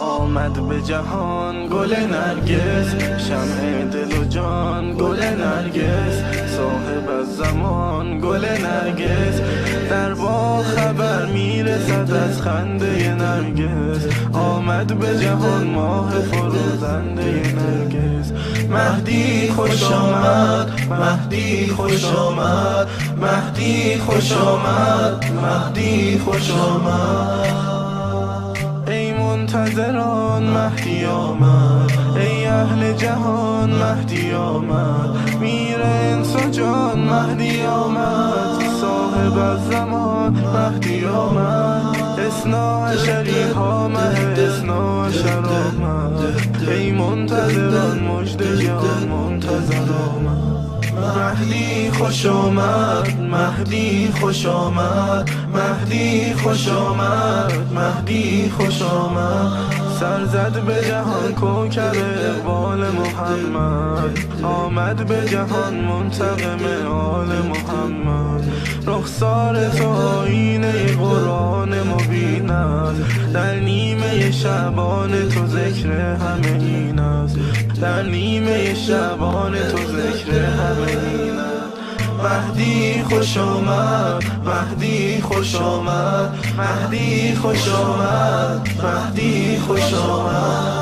آمد به جهان گل نرگس، شمع دل و جان گل نرگس، صاحب از زمان گل نرگس. در باغ خبر میرسد از خنده نرگس، آمد به جهان ماه فروزنده نرگس. مهدی خوش آمد، مهدی خوش آمد، مهدی خوش آمد، مهدی خوش آمد. ای منتظران مهدی آمد، ای اهل جهان مهدی آمد، میر انس و جان مهدی آمد، صاحب از زمان مهدی آمد. اثنا عشری ها مه اثنا عشر آمد، ای منتظران مژده جان منتظر آمد. مهدی خوش آمد، مهدی خوش آمد، مهدی خوش آمد، مهدی خوش آمد. سر زد به جهان کوکب اقبال محمد، آمد به جهان منتقم آل محمد. رخسار تو آینه قرآن مبین است، در نیمه شعبان تو ذکر همه این است، در نیمه شعبان تو ذکر همه این است. مهدی خوش آمد، مهدی خوش آمد، مهدی خوش آمد، مهدی خوش آمد.